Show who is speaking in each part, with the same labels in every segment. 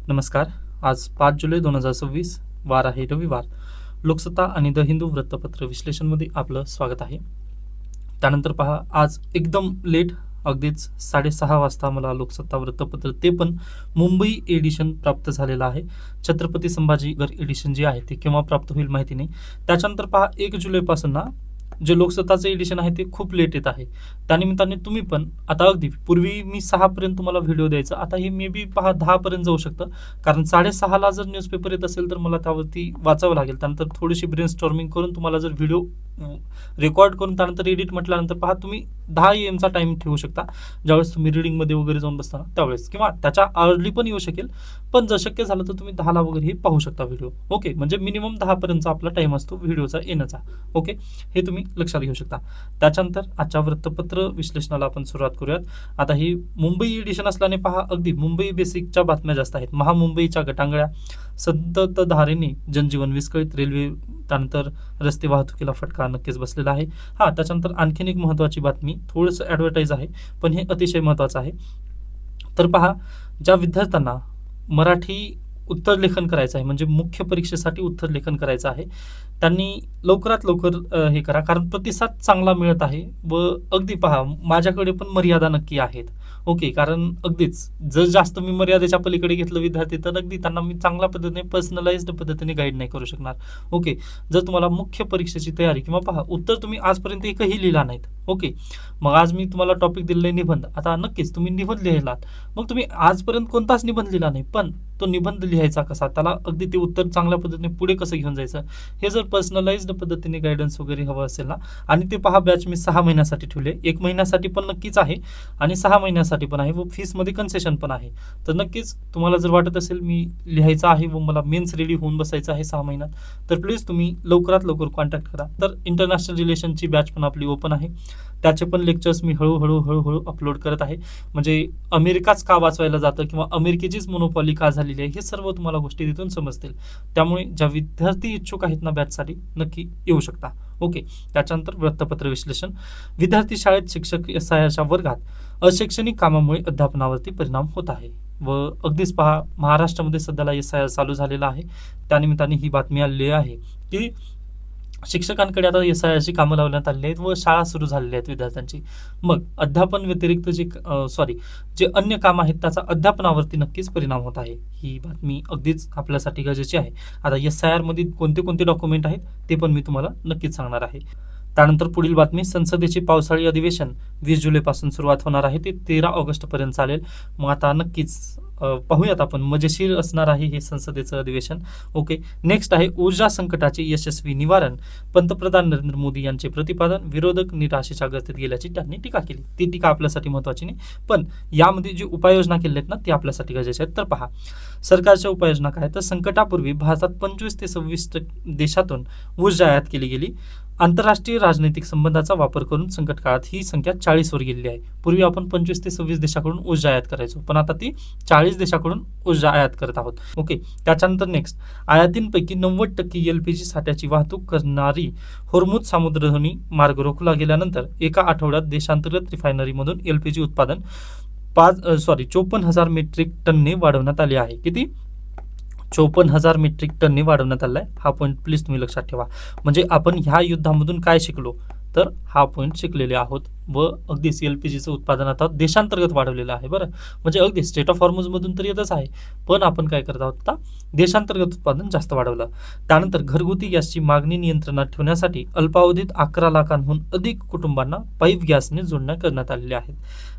Speaker 1: नमस्कार. आज 5 जुलै 2026 वार आहे रविवार. लोकसत्ता आणि द हिंदू वृत्तपत्र विश्लेषणमध्ये आपलं स्वागत आहे. त्यानंतर पहा, आज एकदम लेट अगदीच 6:30 वाजता मला लोकसत्ता वृत्तपत्र ते पण मुंबई एडिशन प्राप्त झालेलं आहे. छत्रपती संभाजीनगर एडिशन जे आहे ते केव्हा प्राप्त होईल माहिती नाही. त्याच्यानंतर पहा 1 जुलैपासून ना जे लोकसत्ताचे एडिशन आहे ते खूप लेट येत आहे. त्यानिमित्ताने तुम्ही पण आता अगदी पूर्वी मी 6 पर्यंत तुम्हाला व्हिडिओ द्यायचा, आता हे मे बी पहा 10 पर्यंत जाऊ शकतं. कारण 6:30 ला जर न्यूजपेपर येत असेल तर मला त्यावरती वाचावं लागेल. त्यानंतर थोडीशी ब्रेनस्टॉर्मिंग करून तुम्हाला जर व्हिडिओ रेकॉर्ड करून त्यानंतर एडिट म्हटल्यानंतर पहा तुम्ही 10 AM चा टाइम ठेवू शकता. ज्यावेळेस तुम्ही रीडिंगमध्ये वगैरे जाऊन बसता ना त्यावेळेस, किंवा त्याच्या अर्ली पण येऊ शकेल. पण जर शक्य झालं तर तुम्ही 10 वगैरे हे पाहू शकता व्हिडिओ. ओके, म्हणजे मिनिमम 10 पर्यंतचा आपला टाइम असतो व्हिडिओचा येण्याचा. ओके, हे तुम्ही लक्षात घेऊ शकता. त्याच्यानंतर आजच्या वृत्तपत्र विश्लेषणाला आपण सुरुवात करूयात. आता ही मुंबई एडिशन असल्याने पहा अगदी मुंबई बेसिकच्या बातम्या जास्त आहेत. महामुंबईच्या गटांगळ्या, संततधारेने जनजीवन विस्कळीत, रेल्वे त्यानंतर रस्ते वाहतुकीला फटका नक्कीच बसलेला आहे. त्याच्यानंतर आणखीन एक महत्त्वाची बातमी, थोडंसं ॲडव्हर्टाईज आहे पण हे अतिशय महत्त्वाचं आहे. तर पहा, ज्या विद्यार्थ्यांना मराठी उत्तरलेखन करायचं आहे, म्हणजे मुख्य परीक्षेसाठी उत्तरलेखन करायचं आहे, त्यांनी लवकरात लवकर हे करा, कारण प्रतिसाद चांगला मिळत आहे. व अगदी पहा माझ्याकडे पण मर्यादा नक्की आहेत. ओके, कारण अगदीच जर जास्त मी मर्यादेच्या पलीकडे घेतलं विद्यार्थी तर अगदी त्यांना मी चांगल्या पद्धतीने पर्सनलाइज्ड पद्धतीने गाईड नाही करू शकणार. ओके, जर तुम्हाला मुख्य परीक्षेची तयारी, किंवा पहा उत्तर तुम्ही आजपर्यंत एकही लिहिला नाहीत. ओके, मग आज मी तुम्हाला टॉपिक दिलेला आहे निबंध. आता नक्कीच तुम्ही निबंध लिहिलात, मग तुम्ही आजपर्यंत कोणताच निबंध लिहिला नाही, पण तो निबंध लिहायचा कसा, त्याला अगदी ते उत्तर चांगल्या पद्धतीने पुढे कसं घेऊन जायचं, हे जर पर्सनलाइज्ड पद्धतीने गायडन्स वगैरे हवं असेल ना, आणि ते पहा बॅच मी 6 महिन्यासाठी ठेवले. 1 महिन्यासाठी पण नक्कीच आहे आणि 6 महिन्यासाठी पण आहे, व फीसमध्ये कन्सेशन पण आहे. तर नक्कीच तुम्हाला जर वाटत असेल मी लिहायचं आहे व मला मेन्स रेडी होऊन बसायचं आहे 6 महिन्यात, तर प्लीज तुम्ही लवकरात लवकर कॉन्टॅक्ट करा. तर इंटरनॅशनल रिलेशनची बॅच पण आपली ओपन आहे. त्याचे पण लेक्चर्स मी हळूहळू अपलोड करत आहे. म्हणजे अमेरिकाच का वाचवायला जातं किंवा अमेरिकेचीच मोनोपॉली का झालेली आहे, हे सर्व तुम्हाला गोष्टी तिथून समजतील. त्यामुळे ज्या विद्यार्थी इच्छुक आहेत ना बॅचसाठी, नक्की येऊ शकता. ओके, त्याच्यानंतर वृत्तपत्र विश्लेषण. विद्यार्थी शाळेत, शिक्षक SIRच्या वर्गात अशैक्षणिक कामामुळे अध्यापनावरती परिणाम होत आहे. व अगदीच पहा महाराष्ट्रामध्ये सध्याला SIR चालू झालेला आहे. त्यानिमित्ताने ही बातमी आलेली आहे की शिक्षकांकडे आता SIRची कामं लावण्यात आलेली आहेत व शाळा सुरू झालेल्या आहेत विद्यार्थ्यांची. मग अध्यापन व्यतिरिक्त जे अन्य काम आहेत त्याचा अध्यापनावरती नक्कीच परिणाम होत आहे. ही बातमी अगदीच आपल्यासाठी गरजेची आहे. आता SIR मध्ये कोणते कोणते डॉक्युमेंट आहेत ते पण मी तुम्हाला नक्कीच सांगणार आहे. त्यानंतर पुढील बातमी, संसदेचे पावसाळी अधिवेशन 20 जुलैपासून सुरुवात होणार आहे, ते 13 ऑगस्टपर्यंत चालेल. मग आता नक्कीच पाहूयात आपण, मजेशीर असणार आहे हे संसदेचं अधिवेशन. ओके, नेक्स्ट आहे ऊर्जा संकटाचे यशस्वी निवारण, पंतप्रधान नरेंद्र मोदी यांचे प्रतिपादन. विरोधक निराशेच्या गर्तेत गेल्याची त्यांनी टीका केली. ती टीका आपल्यासाठी महत्त्वाची नाही, पण यामध्ये जी उपाययोजना केल्या आहेत ना ती आपल्यासाठी गरजेच्या आहेत. तर पहा, सरकारच्या उपाययोजना काय, तर संकटापूर्वी भारतात 25 ते 26 देशातून ऊर्जा आयात केली गेली. आंतरराष्ट्रीय राजनैतिक संबंधाचा वापर करून संकट काळात ही संख्या 40 वर गेलेली आहे. पूर्वी आपण 25 ते 26 देशाकडून ऊर्जा आयात करायचो, पण आता ती 40 देशाकडून ऊर्जा आयात करत आहोत. ओके, त्याच्यानंतर नेक्स्ट, आयातींपैकी 90% LPG साठ्याची वाहतूक करणारी होर्मुझ सामुद्रधुनी मार्ग रोखला गेल्यानंतर एका आठवड्यात देशांतर्गत रिफायनरीमधून LPG उत्पादन 54,000 मेट्रिक टनने वाढवण्यात आले आहे. किती? 54,000 मेट्रिक टनने वाढवण्यात आला आहे. हा पॉईंट प्लीज तुम्ही लक्षात ठेवा. म्हणजे आपण ह्या युद्धामधून काय शिकलो, तर हा पॉईंट शिकलेले आहोत. व अगदीच LPGचं उत्पादन आता देशांतर्गत वाढवलेलं आहे. बरं, म्हणजे अगदी स्टेट ऑफ हॉर्मुझमधून तर येतच आहे, पण आपण काय करत आहोत, आता देशांतर्गत उत्पादन जास्त वाढवलं. त्यानंतर घरगुती गॅसची मागणी नियंत्रणात ठेवण्यासाठी अल्पावधीत 11 लाखांहून अधिक कुटुंबांना पाईप गॅसने जोडण्या करण्यात आलेल्या आहेत.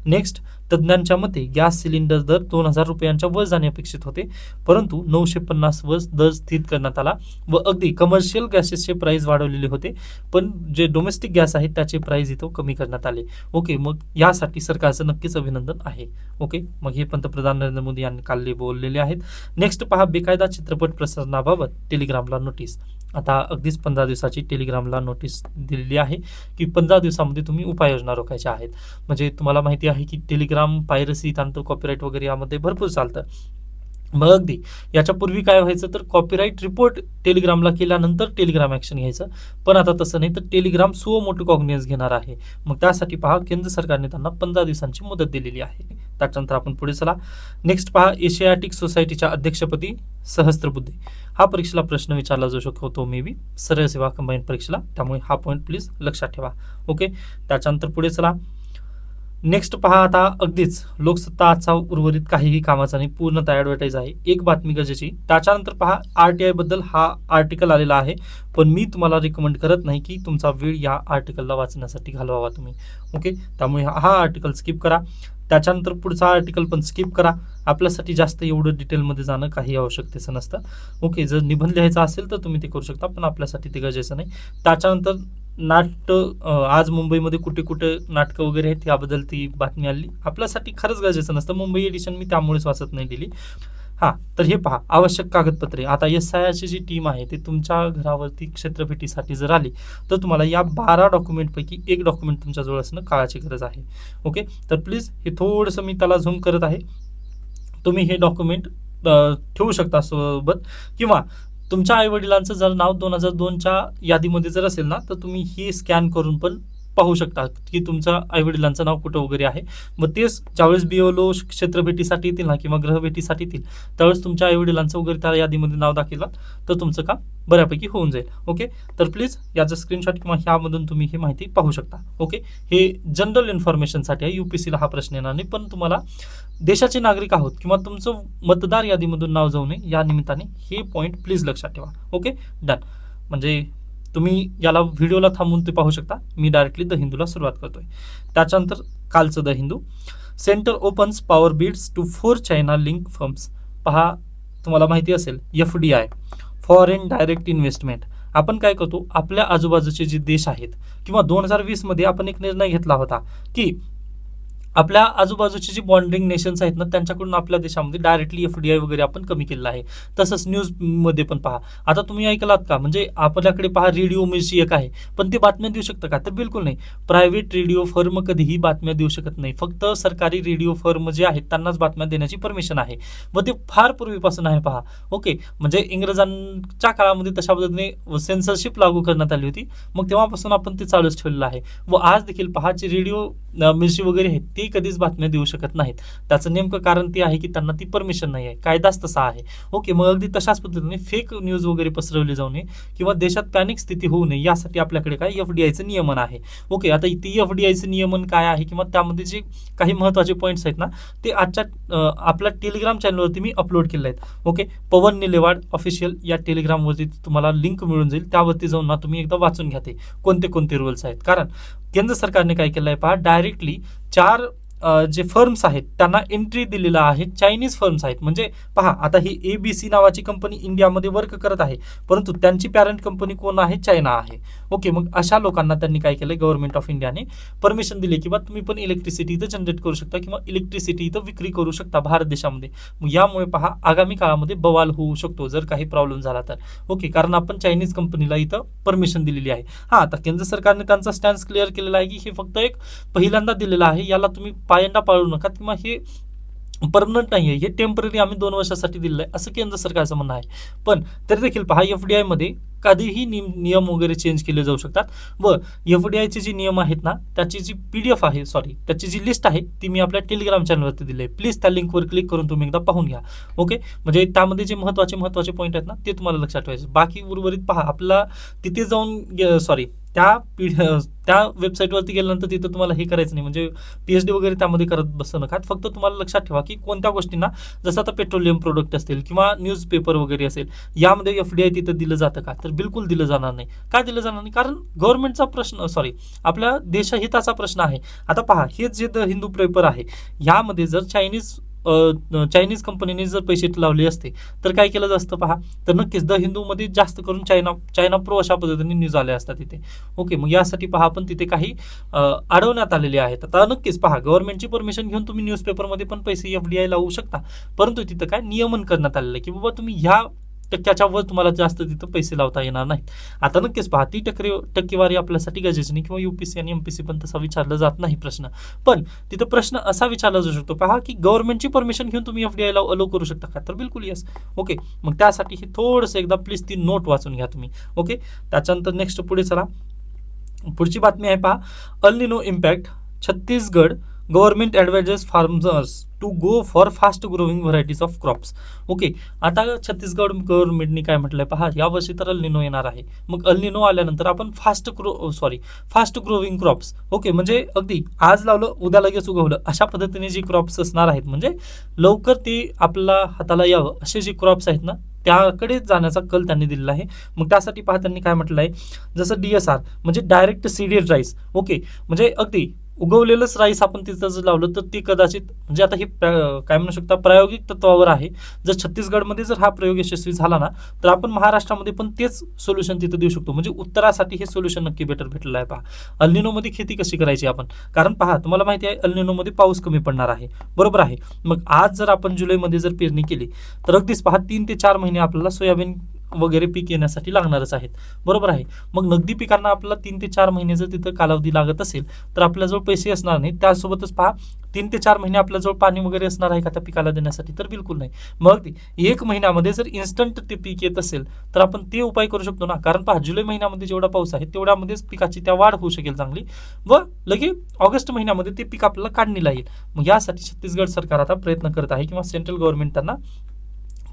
Speaker 1: नेक्स्ट, तज्ज्ञांच्या मते गॅस सिलेंडर दर 2,000 रुपयांच्या वर जाणे अपेक्षित होते, परंतु 950 वर दर स्थिर करण्यात आला. व अगदी कमर्शियल गॅसेसचे प्राइस वाढवलेले होते, पण जे डोमेस्टिक गॅस आहेत त्याचे प्राइस इथं कमी करण्यात आले. ओके, मग यासाठी सरकारचं नक्कीच अभिनंदन आहे. ओके, मग हे पंतप्रधान नरेंद्र मोदी यांनी काल बोललेले आहेत. नेक्स्ट पहा, बेकायदा चित्रपट प्रसारणाबाबत टेलिग्रामला नोटीस. आता अगदीच 15 दिवसाची टेलिग्रामला नोटीस दिलेली आहे की 15 दिवसामध्ये तुम्ही उपाययोजना रोखायच्या आहेत. म्हणजे तुम्हाला माहिती आहे की टेलिग्राम पायरसी, त्यानंतर कॉपीराईट वगैरे यामध्ये भरपूर चालतं. मग अगदी याच्यापूर्वी काय व्हायचं तर कॉपीराईट रिपोर्ट टेलिग्रामला केल्यानंतर टेलिग्राम ॲक्शन घ्यायचं, पण आता तसं नाही, तर टेलिग्राम सुओ मोटो कॉग्नियन्स घेणार आहे. मग त्यासाठी पहा केंद्र सरकारने त्यांना 15 दिवसांची मुदत दिलेली आहे. त्याच्यानंतर आपण पुढे चला. नेक्स्ट पहा, एशियाटिक सोसायटीच्या अध्यक्षपदी सहस्त्रबुद्धे. हा परीक्षेला प्रश्न विचारला जाऊ शकतो मे बी सरळ सेवा कंबाईन परीक्षेला, त्यामुळे हा पॉईंट प्लीज लक्षात ठेवा. ओके, त्याच्यानंतर पुढे चला. नेक्स्ट पहा, आता अगदीच लोकसत्ता आजचा उर्वरित काहीही कामाचा नाही, पूर्णतः ॲडव्हर्टाईज आहे. एक बातमी गरजेची. त्याच्यानंतर पहा, RTI बद्दल हा आर्टिकल आलेला आहे, पण मी तुम्हाला रिकमेंड करत नाही की तुमचा वेळ या आर्टिकलला वाचण्यासाठी घालवावा तुम्ही. ओके, त्यामुळे हा आर्टिकल स्किप करा. त्याच्यानंतर पुढचा आर्टिकल पण स्किप करा. आपल्यासाठी जास्त एवढं डिटेलमध्ये जाणं काही आवश्यकतेचं नसतं. ओके, जर निबंध लिहायचा असेल तर तुम्ही ते करू शकता, पण आपल्यासाठी ते गरजेचं नाही. त्याच्यानंतर आज मुंबईमध्ये कुठे कुठे नाटकं वगैरे आहेत याबद्दल ती बातमी आली. आपल्यासाठी खरंच गरजेचं नसतं. मुंबई एडिशन मी त्यामुळेच वाचत नाही दिली. हां, तर हे पहा, आवश्यक कागदपत्रे. आता SIRची जी टीम आहे ती तुमच्या घरावरती क्षेत्रफेटीसाठी जर आली तर तुम्हाला या 12 डॉक्युमेंटपैकी एक डॉक्युमेंट तुमच्याजवळ असणं काळाची गरज आहे. ओके, तर प्लीज हे थोडंसं मी त्याला झूम करत आहे. तुम्ही हे डॉक्युमेंट ठेवू शकता सोबत, किंवा तुमच्या आईवडिलांचं जर नाव 2002च्या यादीमध्ये जर असेल ना, तर तुम्ही हे स्कॅन करून पण पाहू शकता की तुमच्या आईवडिलांचं नाव कुठं वगैरे आहे. मग तेच ज्यावेळेस BLO क्षेत्रभेटीसाठी येतील ना किंवा ग्रहभेटीसाठी येतील, त्यावेळेस तुमच्या आईवडिलांचं वगैरे त्या यादीमध्ये नाव दाखवलं तर तुमचं काम बऱ्यापैकी होऊन जाईल. ओके, तर प्लीज याचा स्क्रीनशॉट किंवा ह्यामधून तुम्ही ही माहिती पाहू शकता. ओके, हे जनरल इन्फॉर्मेशनसाठी आहे. UPSCला हा प्रश्न येणार नाही, पण तुम्हाला देशाचे नागरिक आहोत किंवा तुमचं मतदार यादीमधून नाव जाऊ नये या निमित्ताने हे पॉईंट प्लीज लक्षात ठेवा. Okay, done. म्हणजे तुम्ही याला व्हिडिओला थांबून ते पाहू शकता. मी डायरेक्टली द हिंदूला सुरुवात करतोय. त्याच्यानंतर कालचं the Hindu. Centre opens power bids to 4 China link firms. पहा, तुम्हाला माहिती असेल FDI, फॉरेन डायरेक्ट इन्व्हेस्टमेंट. आपण काय करतो, आपल्या आजूबाजूचे जे देश आहेत, किंवा 2020 मध्ये आपण एक निर्णय घेतला होता की आपल्या आजूबाजूचे जे बॉन्डिंग नेशन्स आहेत ना, त्यांच्याकडून आपल्या देशामध्ये डायरेक्टली FDI वगैरे आपण कमी केलेलं आहे. तसंच न्यूजमध्ये पण पहा. आता तुम्ही ऐकलात का, म्हणजे आपल्याकडे पहा रेडिओ मिर्ची एक आहे, पण ते बातम्या देऊ शकतं का, तर बिलकुल नाही. प्रायव्हेट रेडिओ फर्म कधीही बातम्या देऊ शकत नाही. फक्त सरकारी रेडिओ फर्म जे आहेत त्यांनाच बातम्या देण्याची परमिशन आहे, व ते फार पूर्वीपासून आहे. पहा, ओके, म्हणजे इंग्रजांच्या काळामध्ये तशा पद्धतीने सेन्सरशिप लागू करण्यात आली होती. मग तेव्हापासून आपण ते चालूच ठेवलेलं आहे. व आज देखील पहा, जे रेडिओ मिर्ची वगैरे आहेत ते कधीच बातम्या देऊ शकत नाहीत. त्याचं नेमकं कारण ते आहे की त्यांना ती परमिशन नाही आहे, कायदाच तसा आहे. ओके, मग अगदी तशाच पद्धतीने फेक न्यूज वगैरे पसरवली जाऊ नये किंवा देशात पॅनिक स्थिती होऊ नये यासाठी आपल्याकडे काय FDIचं नियमन आहे. ओके, आता ती FDIचं नियमन काय आहे किंवा त्यामध्ये जे काही महत्त्वाचे पॉईंट्स आहेत ना, ते आजच्या आपल्या टेलिग्राम चॅनलवरती मी अपलोड केले आहेत. ओके, पवन निलेवाड ऑफिशियल या टेलिग्रामवरती तुम्हाला लिंक मिळून जाईल. त्यावरती जाऊन ना तुम्ही एकदा वाचून घ्या ते कोणते कोणते रूल्स आहेत. कारण केंद्र सरकारने काय केलं आहे पहा, डायरेक्टली 4 जे फर्म्स आहेत त्यांना एंट्री दिलेला आहे. चायनीज फर्म्स आहेत. म्हणजे पहा, आता ही ABC नावाची कंपनी इंडियामध्ये वर्क करत आहे, परंतु त्यांची पॅरेंट कंपनी कोण आहे, चायना आहे. ओके, मग अशा लोकांना त्यांनी काय केलं, गव्हर्नमेंट ऑफ इंडियाने परमिशन दिली की बा तुम्ही पण इलेक्ट्रिसिटी इथं जनरेट करू शकता किंवा इलेक्ट्रिसिटी इथं विक्री करू शकता भारत देशामध्ये. मग यामुळे पहा, आगामी काळामध्ये बवाल होऊ शकतो जर काही प्रॉब्लेम झाला तर. ओके, कारण आपण चायनीज कंपनीला इथं परमिशन दिलेली आहे. हां, आता केंद्र सरकारने त्यांचा स्टॅन्स क्लिअर केलेला आहे की हे फक्त एक पहिल्यांदा दिलेलं आहे, याला तुम्ही पायंडा पाळू नका किंवा हे परमनंट नाही आहे, हे टेम्पररी आम्ही 2 वर्षासाठी दिलेलं आहे असं केंद्र सरकारचं म्हणणं आहे. पण तरी देखील पहा, FDI मध्ये कधीही नियम वगैरे चेंज केले जाऊ शकतात. व FDIचे जे नियम आहेत ना, त्याची जी PDF आहे, त्याची जी लिस्ट आहे ती मी आपल्या टेलिग्राम चॅनलवरती दिली आहे. प्लीज त्या लिंकवर क्लिक करून तुम्ही एकदा पाहून घ्या. ओके, म्हणजे त्यामध्ये जे महत्त्वाचे पॉईंट आहेत ना ते तुम्हाला लक्षात ठेवायचे. बाकी उर्वरित पहा, आपला तिथे जाऊन त्या वेबसाईटवरती गेल्यानंतर तिथं तुम्हाला हे करायचं नाही, म्हणजे PhD वगैरे त्यामध्ये करत बसू नका. फक्त तुम्हाला लक्षात ठेवा की कोणत्या गोष्टींना, जसं आता पेट्रोलियम प्रोडक्ट असतील किंवा न्यूजपेपर वगैरे असेल, यामध्ये FDI तिथं दिलं जातं का, तर बिलकुल दिलं जाणार नाही. का दिलं जाणार नाही, कारण गव्हर्नमेंटचा प्रश्न, आपल्या देशहिताचा प्रश्न आहे. आता पहा, हे जे द हिंदू पेपर आहे, ह्यामध्ये जर चायनीज कंपनीने जर पैसे लावले असते तर काय केलं असतं पहा, तर नक्कीच द हिंदूमध्ये जास्त करून चायना प्रो अशा पद्धतीने न्यूज आल्या असतात तिथे. ओके, मग यासाठी पहा आपण तिथे काही अडवण्यात आलेले आहेत. आता नक्कीच पहा, गव्हर्नमेंटची परमिशन घेऊन तुम्ही न्यूजपेपरमध्ये पण पैसे FDI लावू शकता, परंतु तिथं काय नियमन करण्यात आलेलं आहे की बाबा तुम्ही ह्या टक्क्याच्या वर तुम्हाला जास्त तिथं पैसे लावता येणार नाहीत. आता नक्कीच पहा ती टक्केवारी आपल्यासाठी गरजेची नाही किंवा UPSC आणि MPSC पण तसा विचारला जात नाही प्रश्न. पण तिथं प्रश्न असा विचारला जाऊ शकतो पहा की गव्हर्नमेंटची परमिशन घेऊन तुम्ही FDI ला अलो करू शकता का? तर बिलकुल येस. ओके, मग त्यासाठी हे थोडंसं एकदा प्लीज ती नोट वाचून घ्या तुम्ही. ओके, त्याच्यानंतर नेक्स्ट पुढे चला. पुढची बातमी आहे पहा, El Nino impact Chhattisgarh government advises farmers to go for fast growing varieties of crops. Okay, आता छत्तीसगड गव्हर्नमेंटने काय म्हटलंय पहा, यावर्षी तर अल निनो येणार आहे. मग अल निनो आल्यानंतर आपण फास्ट ग्रोविंग क्रॉप्स. ओके, म्हणजे अगदी आज लावलं उद्या लगेच उगवलं अशा पद्धतीने जी क्रॉप्स असणार आहेत, म्हणजे लवकर ते आपल्या हाताला यावं असे जे क्रॉप्स आहेत ना त्याकडे जाण्याचा कल त्यांनी दिलेला आहे. मग त्यासाठी पहा त्यांनी काय म्हटलं आहे, जसं DSR म्हणजे डायरेक्ट सीडेड राईस. ओके, म्हणजे अगदी उगवलेलंच राईस आपण तिथं जर लावलं तर ते कदाचित म्हणजे आता हे काय म्हणू शकता प्रायोगिक तत्वावर आहे. जर छत्तीसगडमध्ये जर हा प्रयोग यशस्वी झाला ना तर आपण महाराष्ट्रामध्ये पण तेच सोल्युशन तिथं देऊ शकतो. म्हणजे उत्तरासाठी हे सोल्युशन नक्की बेटर भेटलेलं आहे. पहा अल्निनोमध्ये खेती कशी करायची आपण, कारण पहा तुम्हाला माहिती आहे अल्निनोमध्ये पाऊस कमी पडणार आहे, बरोबर आहे. मग आज जर आपण जुलैमध्ये जर पेरणी केली तर अगदीच पहा 3 ते 4 महिने आपल्याला सोयाबीन वगैरे पीक येण्यासाठी लागणारच आहेत, बरोबर आहे. मग नगदी पिकांना आपल्याला 3 ते 4 महिने जर तिथं कालावधी लागत असेल तर आपल्याजवळ पैसे असणार नाही. त्यासोबतच पहा 3 ते 4 महिने आपल्याजवळ पाणी वगैरे असणार आहे का त्या पिकाला देण्यासाठी, तर बिलकुल नाही. मग 1 महिन्यामध्ये जर इन्स्टंट ते पीक येत असेल तर आपण ते उपाय करू शकतो ना, कारण पहा जुलै महिन्यामध्ये जेवढा पाऊस आहे तेवढ्यामध्येच पिकाची त्या वाढ होऊ शकेल चांगली, व लगे ऑगस्ट महिन्यामध्ये ते पीक आपल्याला काढणीला येईल. मग यासाठी छत्तीसगड सरकार आता प्रयत्न करत आहे किंवा सेंट्रल गव्हर्नमेंट त्यांना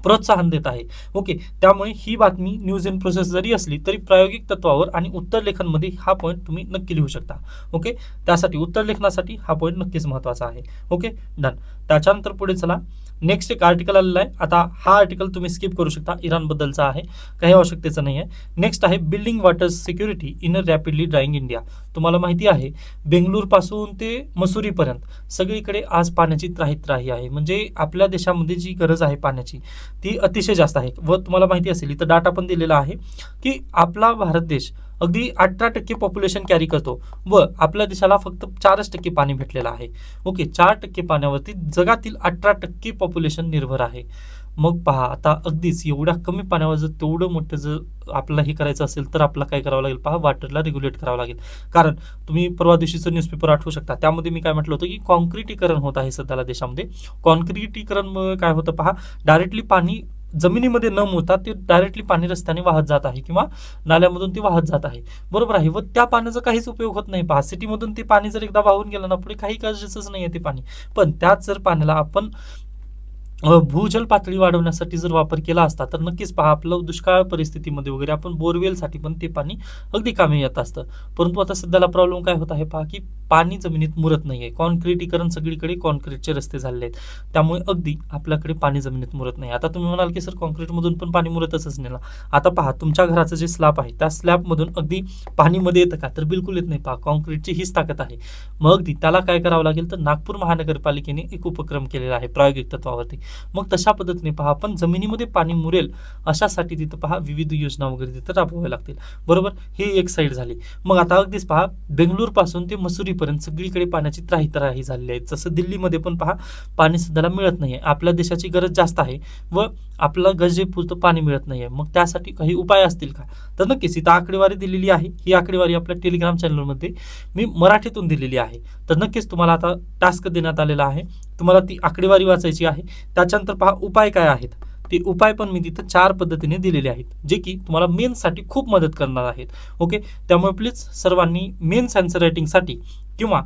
Speaker 1: प्रोत्साहन देत आहे. ओके, त्यामुळे ही बातमी न्यूज इन प्रोसेस जरी असली तरी प्रायोगिक तत्वावर आणि उत्तर लेखनमध्ये हा पॉईंट तुम्ही नक्की लिहू शकता. ओके, त्यासाठी उत्तर लेखनासाठी हा पॉईंट नक्कीच महत्त्वाचा आहे. Okay, done. त्याच्यानंतर पुढे चला. नेक्स्ट एक आर्टिकल आलेला आहे. आता हा आर्टिकल तुम्ही स्किप करू शकता, इराणबद्दलचा आहे, काही आवश्यकतेचं नाही आहे. नेक्स्ट आहे building water security in a rapidly drawing India. तुम्हाला माहिती आहे बेंगलुरूपासून ते मसुरीपर्यंत सगळीकडे आज पाण्याची त्राही आहे. म्हणजे आपल्या देशामध्ये जी गरज आहे पाण्याची ती अतिशय जास्त आहे. व तुम्हाला माहिती असेल इथं डाटा पण दिलेला आहे की आपला भारत देश अगदी 18% पॉप्युलेशन कॅरी करतो व आपल्या देशाला फक्त 4% पाणी भेटलेलं आहे. ओके, 4% पाण्यावरती जगातील 18% पॉप्युलेशन निर्भर आहे. मग पहा आता अगदीच एवढ्या कमी पाण्यावर जर तेवढं मोठं जर आपल्याला हे करायचं असेल तर आपल्याला काय करावं लागेल पहा, वॉटरला रेग्युलेट करावं लागेल. कारण तुम्ही परवा दिवशीचं न्यूजपेपर आठवू शकता, त्यामध्ये मी काय म्हटलं होतं की कॉन्क्रिटीकरण होत आहे सध्याला देशामध्ये. कॉन्क्रिटीकरण काय होतं पहा, डायरेक्टली पाणी जमिनीमध्ये न मुरता ते डायरेक्टली पाणी रस्त्याने वाहत जात आहे किंवा नाल्यामधून ते वाहत जात आहे, बरोबर आहे. व त्या पाण्याचा काहीच उपयोग होत नाही. पहा सिटीमधून ते पाणी जर एकदा वाहून गेलं ना पुढे काही गरजेचंच नाही आहे ते पाणी. पण त्याच जर पाण्याला आपण भूजल पातळी वाढवण्यासाठी जर वापर केला असता तर नक्कीच पहा आपलं दुष्काळ परिस्थितीमध्ये वगैरे आपण बोरवेलसाठी पण ते पाणी अगदी कामी येत असतं. परंतु आता सध्याला प्रॉब्लेम काय होत आहे पहा की पाणी जमिनीत मुरत नाहीये. कॉन्क्रिटीकरण सगळीकडे कॉन्क्रीटचे रस्ते झालेले आहेत, त्यामुळे अगदी आपल्याकडे पाणी जमिनीत मुरत नाही. आता तुम्ही म्हणाल की सर कॉन्क्रीटमधून पण पाणी मुरतच नाही ना. आता पहा तुमच्या घराचं जे स्लॅब आहे त्या स्लॅबमधून अगदी पाणी मध्ये येतं का, तर बिलकुल येत नाही. पहा कॉन्क्रीटची हीच ताकद आहे. मग अगदी त्याला काय करावं लागेल, तर नागपूर महानगरपालिकेने एक उपक्रम केलेला आहे प्रायोगिक तत्वावरती. मग तशा पद्धतीने पहा आपण जमिनीमध्ये पाणी मुरेल अशासाठी तिथं पहा विविध योजना वगैरे तिथं राबवाव्या लागतील, बरोबर. ही एक साईड झाली. मग आता अगदीच पहा बेंगलुरू पासून ते मसुरीपर्यंत सगळीकडे पाण्याची त्राही झालेली आहे. जसं दिल्लीमध्ये पण पहा पाणी सध्याला मिळत नाहीये. आपल्या देशाची गरज जास्त आहे व आपल्याला गरजेपुरतं पाणी मिळत नाहीये. मग त्यासाठी काही उपाय असतील का, तर नक्कीच इथं आकडेवारी दिलेली आहे. ही आकडेवारी आपल्या टेलिग्राम चॅनलमध्ये मी मराठीतून दिलेली आहे. तर नक्कीच तुम्हाला आता टास्क देण्यात आलेला आहे, तुम्हाला ती आकडेवारी वाचायची आहे. त्याच्यानंतर पहा उपाय काय आहेत, ते उपाय पण मी तिथं 4 पद्धतीने दिलेले आहेत जे की तुम्हाला मेन्ससाठी खूप मदत करणार आहेत. ओके, त्यामुळे प्लीज सर्वांनी मेन्स आन्सर रायटिंगसाठी किंवा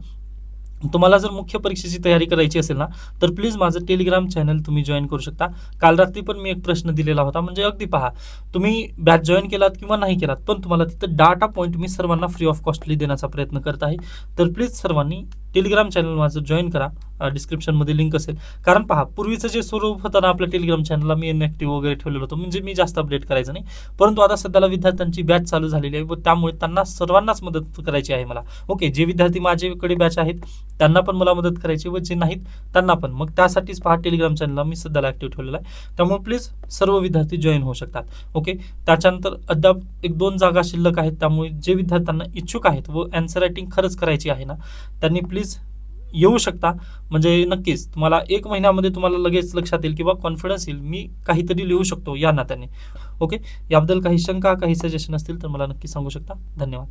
Speaker 1: तुम्हाला जर मुख्य परीक्षेची तयारी करायची असेल ना तर प्लीज माझं टेलिग्राम चॅनल तुम्ही जॉईन करू शकता. काल रात्री पण मी एक प्रश्न दिलेला होता, म्हणजे अगदी पहा तुम्ही बॅच जॉईन केलात किंवा नाही केलात पण तुम्हाला तिथं डाटा पॉईंट मी सर्वांना फ्री ऑफ कॉस्टली देण्याचा प्रयत्न करत आहे. तर प्लीज सर्वांनी टेलिग्राम चॅनल माझं जॉईन करा, डिस्क्रिप्शनमध्ये लिंक असेल. कारण पहा पूर्वीचं जे स्वरूप होतं ना आपल्या टेलिग्राम चॅनलला मी इनॅक्टिव्ह वगैरे ठेवलेलं होतं, म्हणजे मी जास्त अपडेट करायचं नाही. परंतु आता सध्याला विद्यार्थ्यांची बॅच चालू झालेली आहे व त्यामुळे त्यांना सर्वांनाच मदत करायची आहे मला. ओके, जे विद्यार्थी माझ्याकडे बॅच आहेत त्यांना पण मला मदत करायची व जे नाहीत त्यांना पण. मग त्यासाठीच पहा टेलिग्राम चॅनलला मी सध्याला ॲक्टिव्ह ठेवलेला आहे, त्यामुळे प्लीज सर्व विद्यार्थी जॉईन होऊ शकतात. ओके, त्याच्यानंतर अद्याप 1-2 जागा शिल्लक आहेत, त्यामुळे जे विद्यार्थ्यांना इच्छुक आहेत व आन्सर रायटिंग खरंच करायची आहे ना त्यांनी प्लीज येऊ शकता. म्हणजे नक्कीच तुम्हाला 1 महिन्यामध्ये तुम्हाला लगेच लक्षात येईल किंवा कॉन्फिडन्स येईल, मी काहीतरी लिहू शकतो या नात्याने. ओके. याबद्दल काही शंका, काही सजेशन असतील तर मला नक्की सांगू शकता. धन्यवाद.